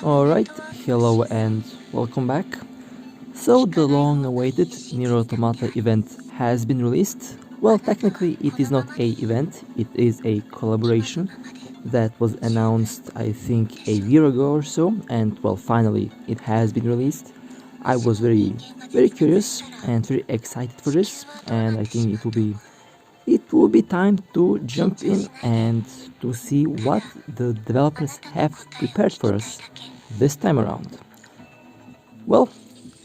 Alright, hello and welcome back. So, the long awaited NieR Automata event has been released. Well, technically, it is not a event, it is a collaboration that was announced, I think, a year ago or so, and well, finally, it has been released. I was very curious and very excited for this, and I think it will be time to jump in and to see what the developers have prepared for us this time around. Well,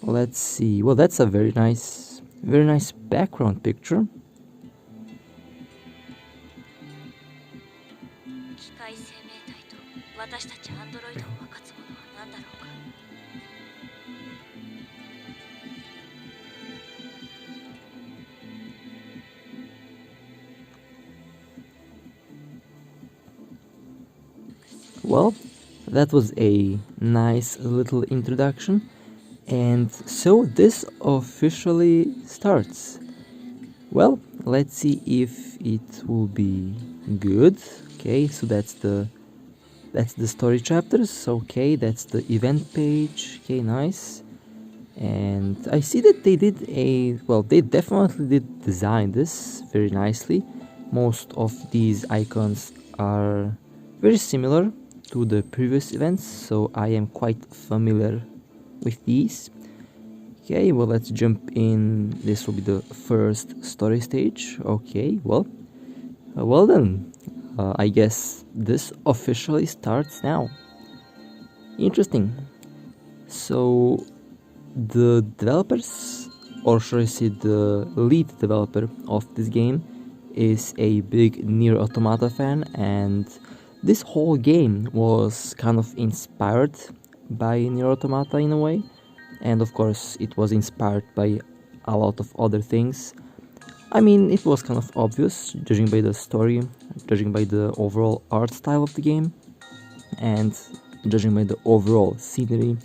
let's see. Well, that's a very nice background picture. 機械生命体と私たちアンドロイドを分かつものは何だろうか。 Well, that was a nice little introduction. And so this officially starts. Well, let's see if it will be good. Okay, so that's the story chapters. Okay, that's the event page. Okay, nice. And I see that they definitely did design this very nicely. Most of these icons are very similar to the previous events, so I am quite familiar with these. Okay, well, let's jump in. This will be the first story stage. Okay, well then, I guess this officially starts now. Interesting. So, the developers, or should I say the lead developer of this game, is a big NieR Automata fan, and this whole game was kind of inspired by NieR Automata in a way, and of course it was inspired by a lot of other things. I mean, it was kind of obvious, judging by the story, judging by the overall art style of the game, and judging by the overall scenery,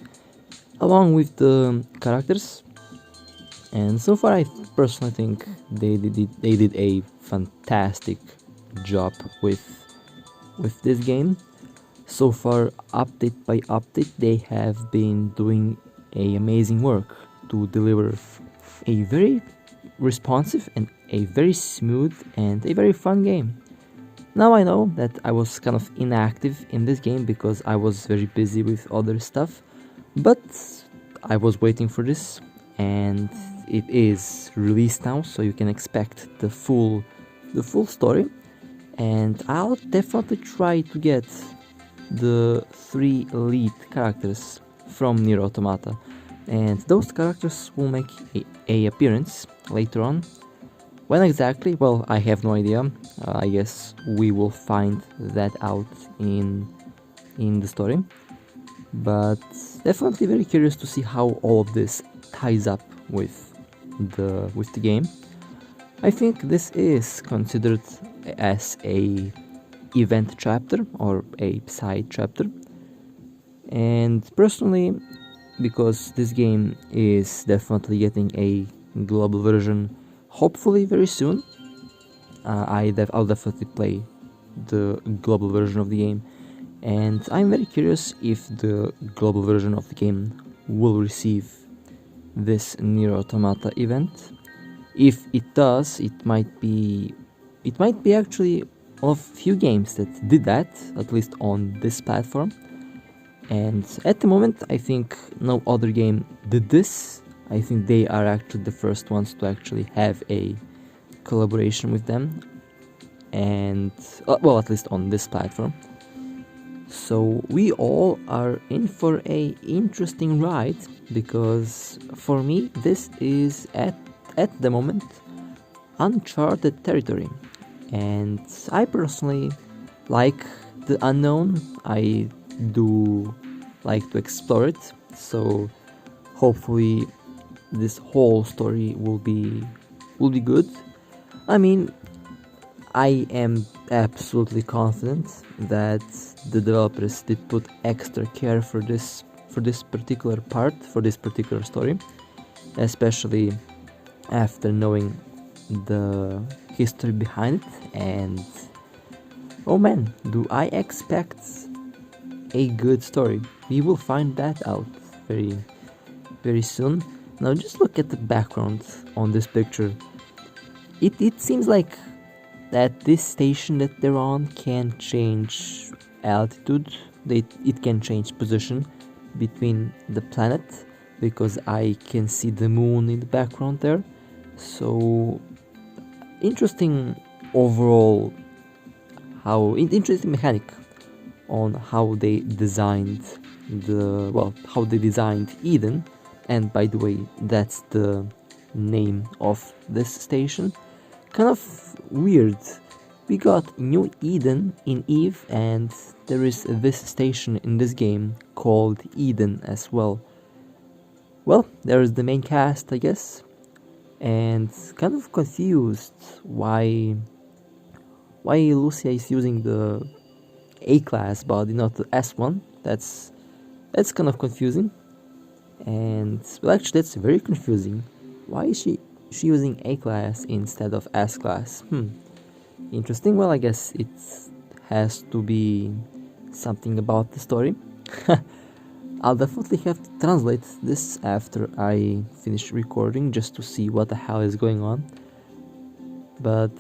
along with the characters. And so far, I personally think they did a fantastic job with this game. So far, update by update, they have been doing a amazing work to deliver a very responsive and a very smooth and a very fun game. Now I know that I was kind of inactive in this game because I was very busy with other stuff, but I was waiting for this, and it is released now, so you can expect the full story. And I'll definitely try to get the 3 lead characters from NieR Automata, and those characters will make a appearance later on. When exactly? Well, I have no idea. I guess we will find that out in the story. But definitely very curious to see how all of this ties up with the game. I think this is considered as a event chapter or a side chapter. And personally, because this game is definitely getting a global version, hopefully very soon, I'll definitely play the global version of the game. And I'm very curious if the global version of the game will receive this NieR Automata event. If it does, it might be actually one of few games that did that, at least on this platform. And at the moment, I think no other game did this. I think they are actually the first ones to actually have a collaboration with them, and well, at least on this platform. So we all are in for a interesting ride, because for me this is at the moment uncharted territory, and I personally like the unknown. I do like to explore it, so hopefully this whole story will be good. I mean, I am absolutely confident that the developers did put extra care for this particular part, for this particular story, especially after knowing the history behind it. And oh man, do I expect a good story. we will find that out very, very soon. Now just look at the background on this picture. It seems like that this station that they're on can change altitude. It can change position between the planet, because I can see the moon in the background there. So interesting overall, interesting mechanic on how they designed how they designed Eden. And by the way, that's the name of this station. Kind of weird. We got New Eden in Eve, and there is this station in this game called Eden as well. Well, there's the main cast, I guess, and kind of confused why Lucia is using the A class body, not the S one. That's kind of confusing, and well, actually, that's very confusing. Why is she using A class instead of S class? Interesting. Well, I guess it has to be something about the story. I'll definitely have to translate this after I finish recording, just to see what the hell is going on. But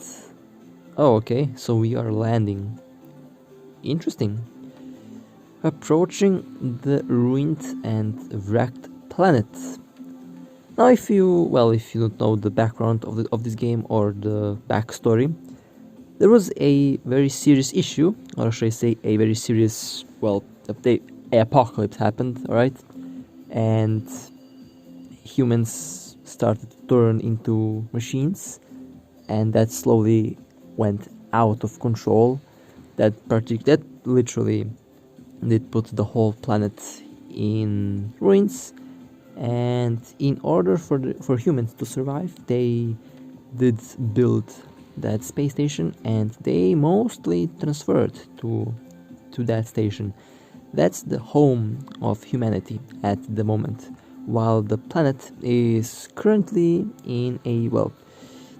oh, okay, so we are landing. Interesting. Approaching the ruined and wrecked planet. Now, if you don't know the background of this game or the backstory, there was a very serious issue, or should I say a very serious, apocalypse happened, alright? And humans started to turn into machines, and that slowly went out of control. That literally did put the whole planet in ruins, and in order for humans to survive, they did build that space station, and they mostly transferred to that station. That's the home of humanity at the moment, while the planet is currently in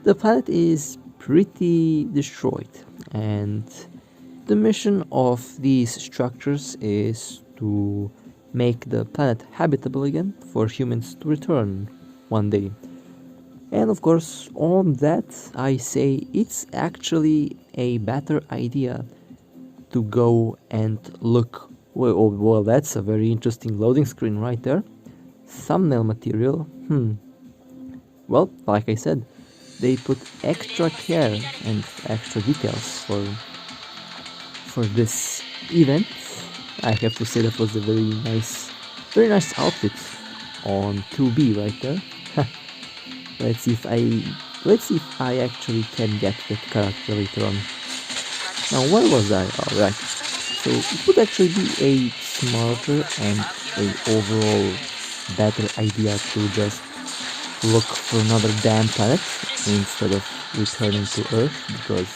the planet is pretty destroyed, and the mission of these structures is to make the planet habitable again for humans to return one day. And of course, on that, I say it's actually a better idea to go and look. Well, that's a very interesting loading screen right there. Thumbnail material. Well, like I said, they put extra care and extra details for this event. I have to say that was a very nice outfit on 2B right there. Let's see if I actually can get that character later on. Now, where was I? Oh, right. So it would actually be a smarter and a overall better idea to just look for another damn planet instead of returning to Earth, because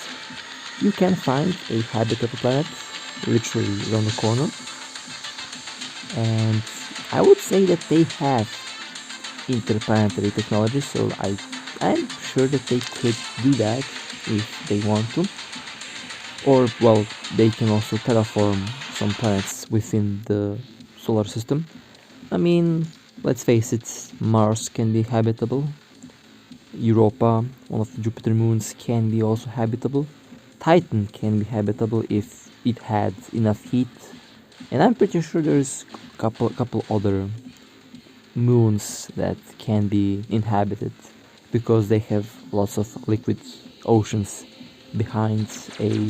you can find a habitable planet literally around the corner. And I would say that they have interplanetary technology, so I'm sure that they could do that if they want to. Or, well, they can also terraform some planets within the solar system. I mean, let's face it, Mars can be habitable. Europa, one of the Jupiter moons, can be also habitable. Titan can be habitable if it had enough heat. And I'm pretty sure there's a couple other moons that can be inhabited, because they have lots of liquid oceans behind a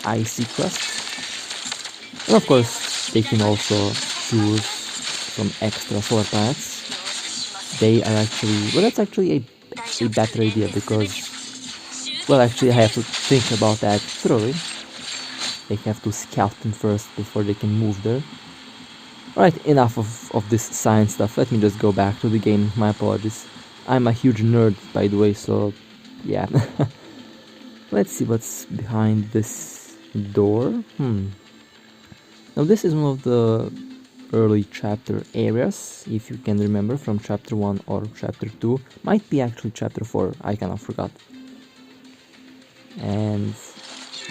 icy crust. And of course, they can also choose some extra solar planets. They are that's actually a better idea, because, well, actually I have to think about that thoroughly. They have to scout them first before they can move there. Alright, enough of this science stuff. Let me just go back to the game. My apologies. I'm a huge nerd, by the way, so yeah. Let's see what's behind this door. Now, this is one of the early chapter areas, if you can remember, from chapter 1 or chapter 2. Might be actually chapter 4, I kind of forgot. And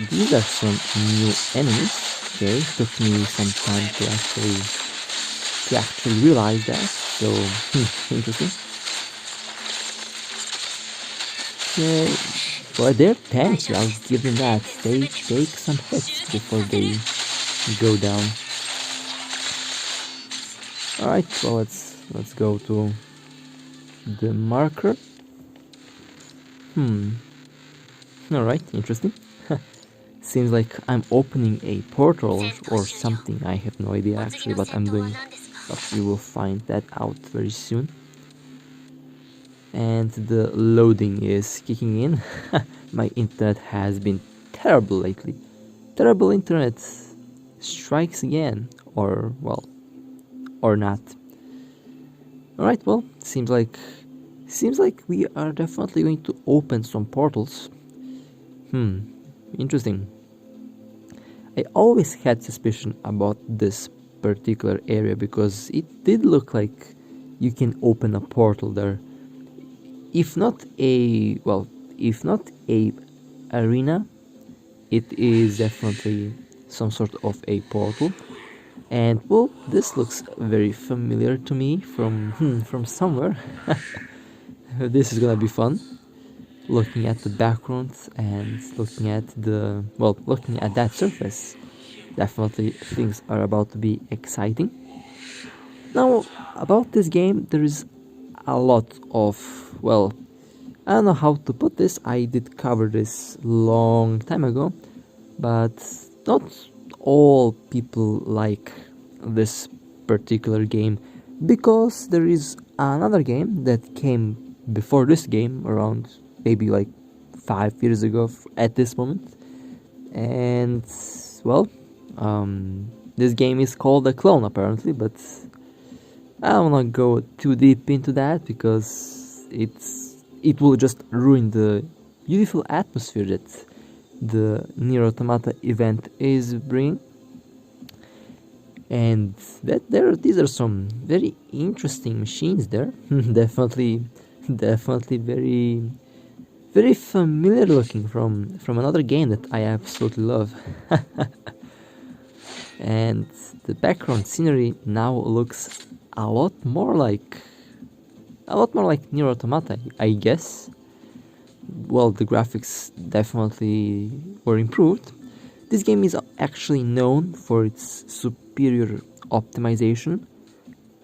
these are some new enemies. Okay, took me some time to actually to actually realize that. So, interesting. Okay, but they're tanky, I'll give them that. They take some hits before they go down. Alright, well let's go to the marker. Alright, interesting. Seems like I'm opening a portal or something. I have no idea actually what I'm doing, but we will find that out very soon. And the loading is kicking in. My internet has been terrible lately. Terrible internet strikes again, or well, or not. Alright, well, seems like we are definitely going to open some portals. Interesting. I always had suspicion about this particular area because it did look like you can open a portal there. If not a arena, it is definitely some sort of a portal. And well, this looks very familiar to me from somewhere. This is gonna be fun. Looking at the background and looking at that surface. Definitely things are about to be exciting. Now, about this game, there is a lot of, well, I don't know how to put this. I did cover this long time ago, but not all people like this particular game because there is another game that came before this game around maybe like 5 years ago at this moment, and well, this game is called A Clone apparently, but I don't wanna go too deep into that because it will just ruin the beautiful atmosphere that the NieR Automata event is bringing. And these are some very interesting machines there. definitely very very familiar looking from another game that I absolutely love. And the background scenery now looks a lot more like NieR Automata, I guess. Well, the graphics definitely were improved. This game is actually known for its superior optimization.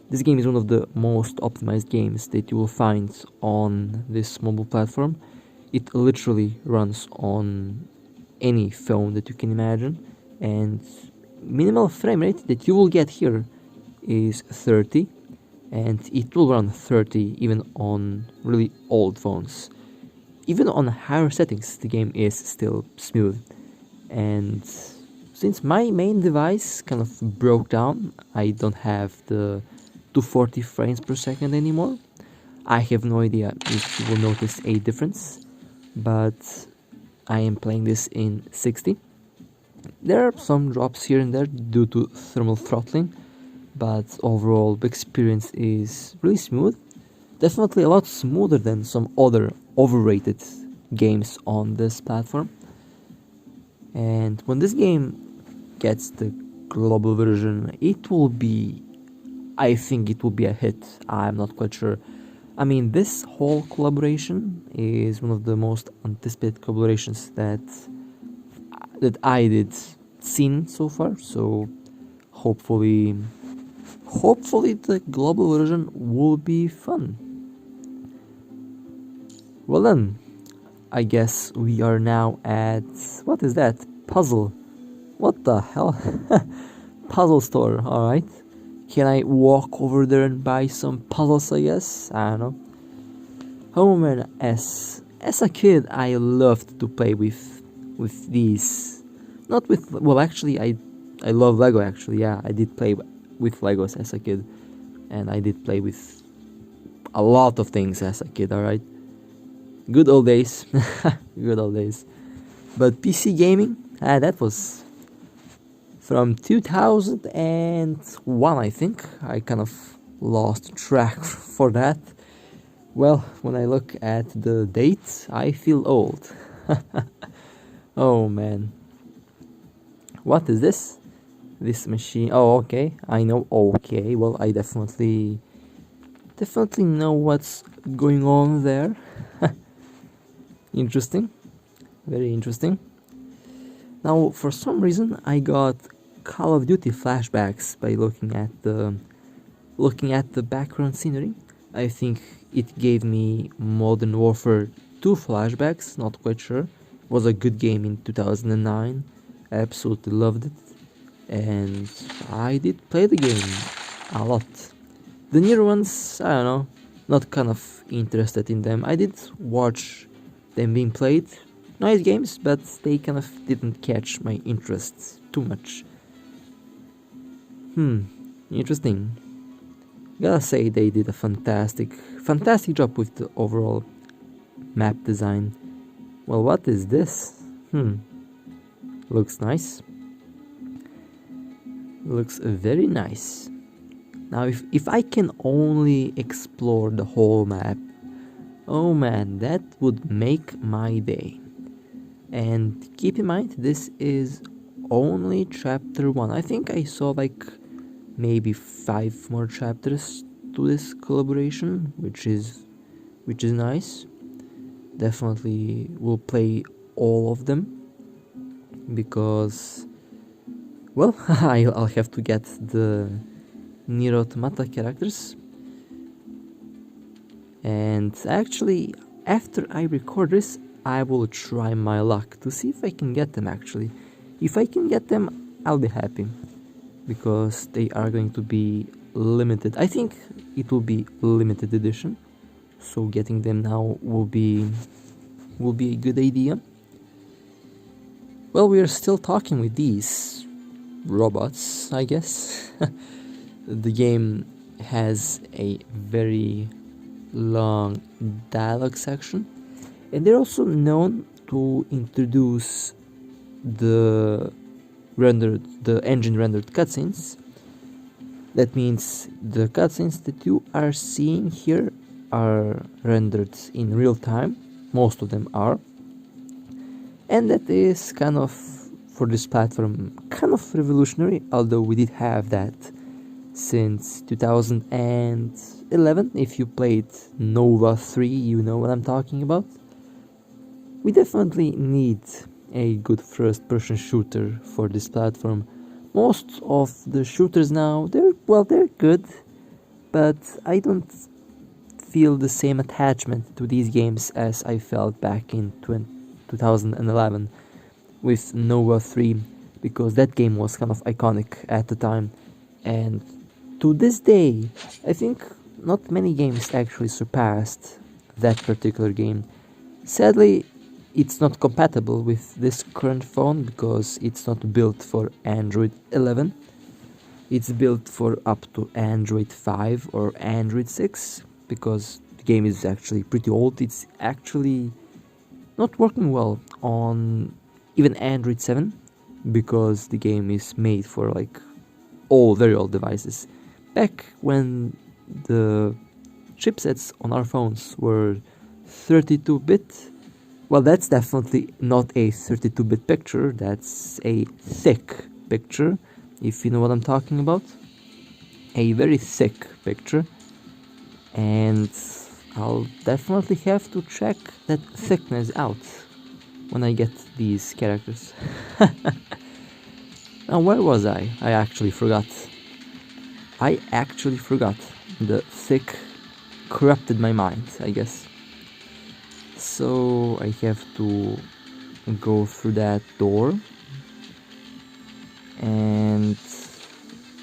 This game is one of the most optimized games that you will find on this mobile platform. It literally runs on any phone that you can imagine, and minimal frame rate that you will get here is 30, and it will run 30 even on really old phones. Even on higher settings, the game is still smooth. And since my main device kind of broke down, I don't have the 240 frames per second anymore. I have no idea if you will notice a difference, but I am playing this in 60. There are some drops here and there due to thermal throttling, but overall the experience is really smooth. Definitely a lot smoother than some other overrated games on this platform. And when this game gets the global version, I think it will be a hit. I'm not quite sure. I mean, this whole collaboration is one of the most anticipated collaborations that I did seen so far. So hopefully the global version will be fun. Well then, I guess we are now at, what is that? Puzzle. What the hell? Puzzle store, alright. Can I walk over there and buy some puzzles, I guess? I don't know. Oh man, as a kid, I loved to play with these. Not with, well actually, I love Lego actually, yeah. I did play with Legos as a kid. And I did play with a lot of things as a kid, alright. Good old days. Good old days. But PC gaming, that was from 2001, I think. I kind of lost track for that. Well, when I look at the dates, I feel old. Oh man. What is this? This machine. Oh, okay. I know. Okay. Well, I definitely know what's going on there. Interesting. Very interesting. Now, for some reason, I got Call of Duty flashbacks by looking at the background scenery. I think it gave me Modern Warfare 2 flashbacks, not quite sure. It was a good game in 2009. I absolutely loved it. And I did play the game a lot. The newer ones, I don't know, not kind of interested in them. I did watch them being played. Nice games, but they kind of didn't catch my interest too much. Interesting. Gotta say they did a fantastic job with the overall map design. Well, what is this? Looks nice. Looks very nice. Now, if I can only explore the whole map, oh man, that would make my day. And keep in mind, this is only chapter 1. I think I saw like maybe 5 more chapters to this collaboration, which is nice. Definitely will play all of them because, well, I'll have to get the NieR Automata characters. And actually, after I record this, I will try my luck to see if I can get them actually. If I can get them, I'll be happy. Because they are going to be limited. I think it will be limited edition. So getting them now will be a good idea. Well, we are still talking with these robots, I guess. The game has a very long dialogue section, and they're also known to introduce the engine rendered cutscenes. That means the cutscenes that you are seeing here are rendered in real time. Most of them are, and that is kind of, for this platform, kind of revolutionary, although we did have that since 2011. If you played Nova 3, you know what I'm talking about. We definitely need a good first-person shooter for this platform. Most of the shooters now, they're good, but I don't feel the same attachment to these games as I felt back in 2011 with Nova 3, because that game was kind of iconic at the time, and to this day, I think not many games actually surpassed that particular game. Sadly, it's not compatible with this current phone because it's not built for Android 11. It's built for up to Android 5 or Android 6 because the game is actually pretty old. It's actually not working well on even Android 7 because the game is made for like very old devices. Back when the chipsets on our phones were 32-bit, well, that's definitely not a 32-bit picture, that's a thick picture, if you know what I'm talking about. A very thick picture, and I'll definitely have to check that thickness out when I get these characters. Now, where was I? I actually forgot. The thick corrupted my mind, I guess. So I have to go through that door. And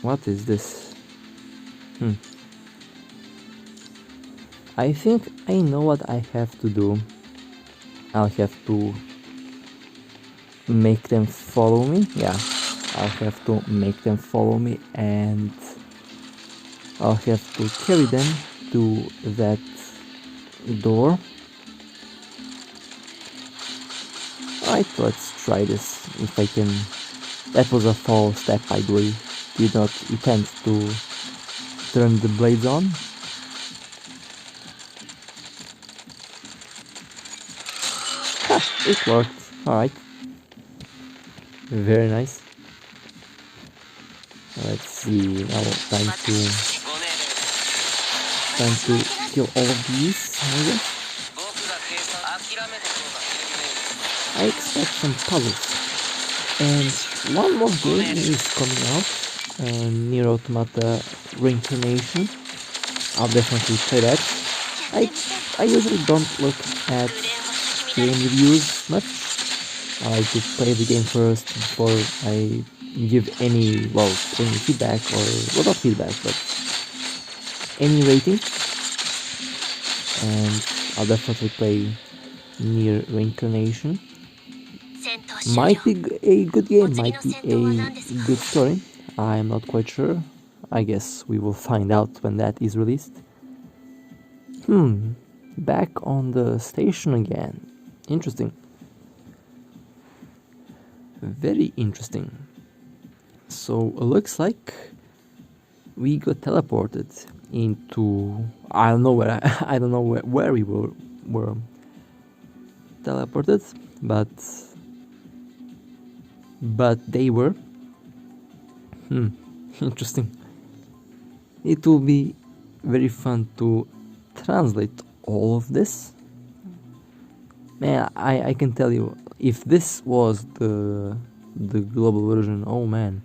what is this? I think I know what I have to do. I'll have to make them follow me. Yeah, I'll have to make them follow me, and I'll have to carry them to that door. Alright, let's try this, if I can. That was a false step, by the way. Did not intend to turn the blades on. Ha! It worked. Alright. Very nice. Let's see, now time to kill all of these, I guess. I expect some puzzles. And one more game is coming out, NieR Automata Reincarnation. I'll definitely play that. I usually don't look at game reviews much. I like to play the game first before I give any feedback, or well, not feedback, but any rating. And I'll definitely play NieR Reincarnation. Might be a good game, might be a good story. I'm not quite sure. I guess we will find out when that is released. Back on the station again. Interesting. Very interesting. So it looks like we got teleported into, I don't know where I don't know where we were teleported, but they were. Interesting. It will be very fun to translate all of this. Man, I can tell you, if this was the global version, oh man,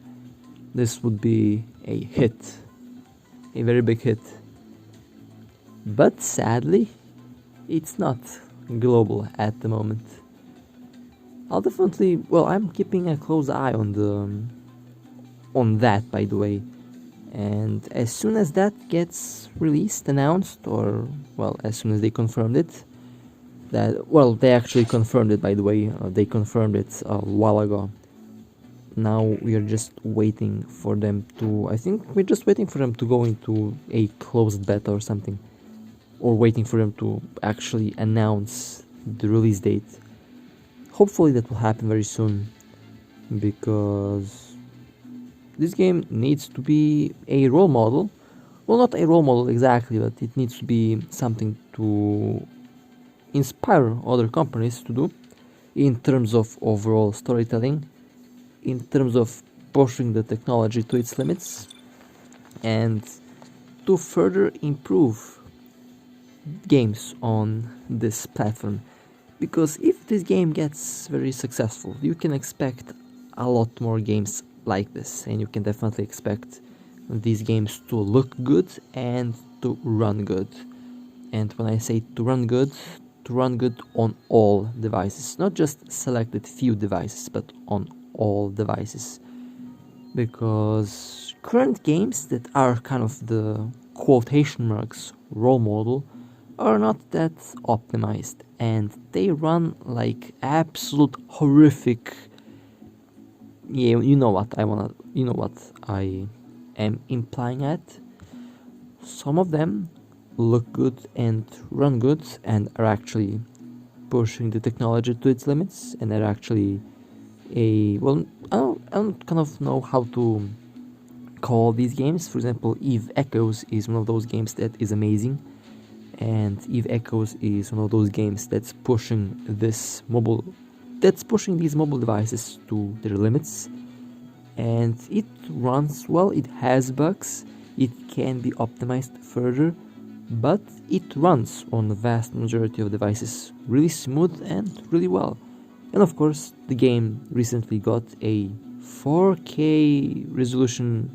this would be a hit, a very big hit. But sadly, it's not global at the moment. I'll definitely, well, I'm keeping a close eye on that, by the way. And as soon as that gets released, announced, or well, as soon as they confirmed it, they actually confirmed it, by the way. They confirmed it a while ago. Now we are just waiting for them to, I think we're just waiting for them to go into a closed beta or something, or waiting for them to actually announce the release date. Hopefully that will happen very soon, because this game needs to be a role model. Well, not a role model exactly, but it needs to be something to inspire other companies to do in terms of overall storytelling, in terms of pushing the technology to its limits, and to further improve games on this platform. Because if this game gets very successful, you can expect a lot more games like this, and you can definitely expect these games to look good and to run good. And when I say to run good on all devices, not just selected few devices, but on all devices. Because current games that are kind of the quotation marks role model are not that optimized, and they run like absolute horrific. Yeah, you know what I am implying at. Some of them look good and run good and are actually pushing the technology to its limits, and are actually I don't kind of know how to call these games. For example, Eve Echoes is one of those games that is amazing, and Eve Echoes is one of those games that's pushing these mobile devices to their limits, and it runs well. It has bugs, it can be optimized further, but it runs on the vast majority of devices really smooth and really well. And of course, the game recently got a 4K resolution,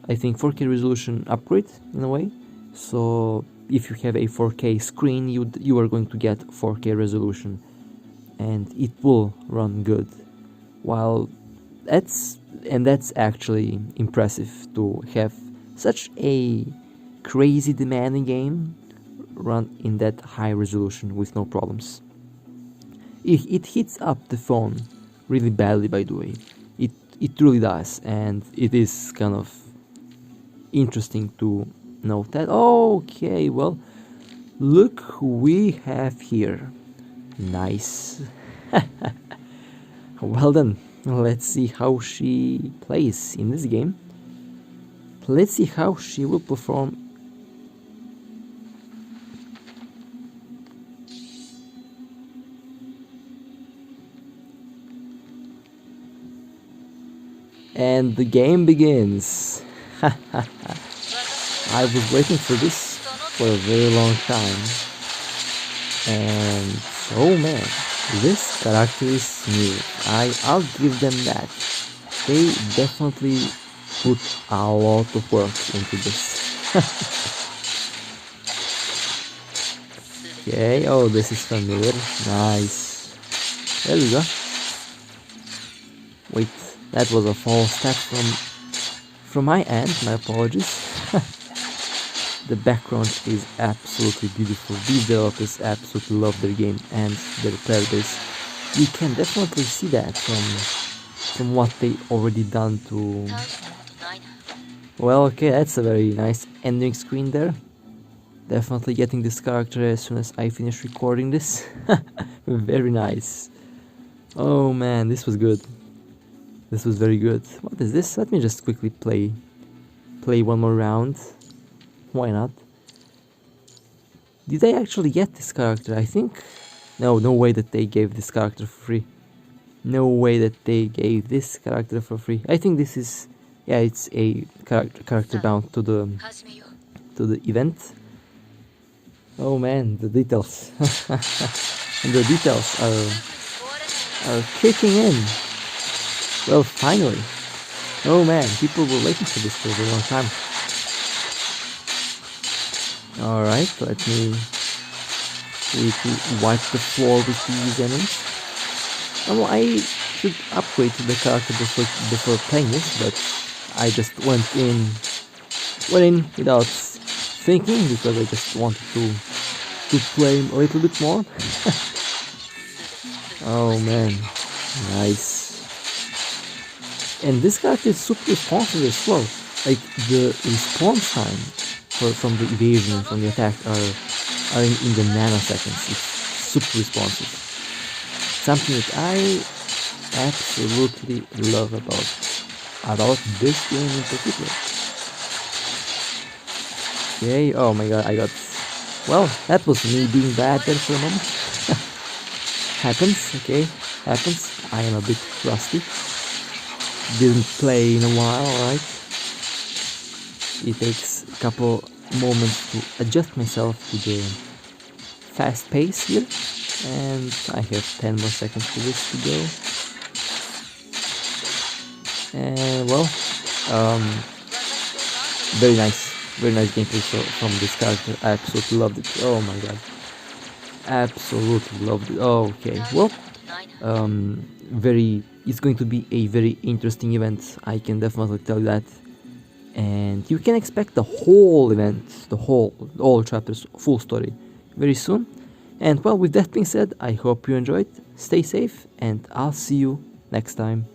I think 4K resolution upgrade in a way. So if you have a 4K screen, you are going to get 4K resolution, and it will run good. While that's actually impressive to have such a crazy demanding game run in that high resolution with no problems. It hits up the phone really badly, by the way. It really does, and it is kind of interesting to note that. Okay, well, look who we have here. Nice. Well then, let's see how she plays in this game. Let's see how she will perform. And the game begins. I was waiting for this for a very long time. And oh man, this character is smooth. I'll give them that. They definitely put a lot of work into this. Okay, oh, this is familiar. Nice. There we go. Wait, that was a false step from my end. My apologies. The background is absolutely beautiful. These developers absolutely love their game and their player base. You can definitely see that from what they already done to. Well, okay, that's a very nice ending screen there. Definitely getting this character as soon as I finish recording this. Very nice. Oh man, this was good. This was very good. What is this? Let me just quickly play one more round. Why not? Did I actually get this character? I think... No way that they gave this character for free. No way that they gave this character for free. I think this is... Yeah, it's a character bound to the event. Oh man, the details. And the details are kicking in. Well, finally. Oh man, people were waiting for this for a very long time. Alright, let me wipe the floor with these enemies. Well, I should upgrade the character before playing this, but I just went in without thinking because I just wanted to play a little bit more. Oh man, nice. And this character is super responsive as well. Like the response time from the evasion and from the attack are in the nanoseconds. It's super responsive. Something that I absolutely love about this game in particular. Okay, oh my god, I got... Well, that was me being bad there for a moment. Happens, okay, happens. I am a bit rusty. Didn't play in a while, right? It takes a couple moments to adjust myself to the fast pace here. And I have 10 more seconds for this to go. And well, very nice gameplay from this character. I absolutely loved it. Oh my god, absolutely loved it. Okay, well, it's going to be a very interesting event. I can definitely tell you that. And you can expect the whole event, all chapters, full story, very soon. And well, with that being said, I hope you enjoyed. Stay safe, and I'll see you next time.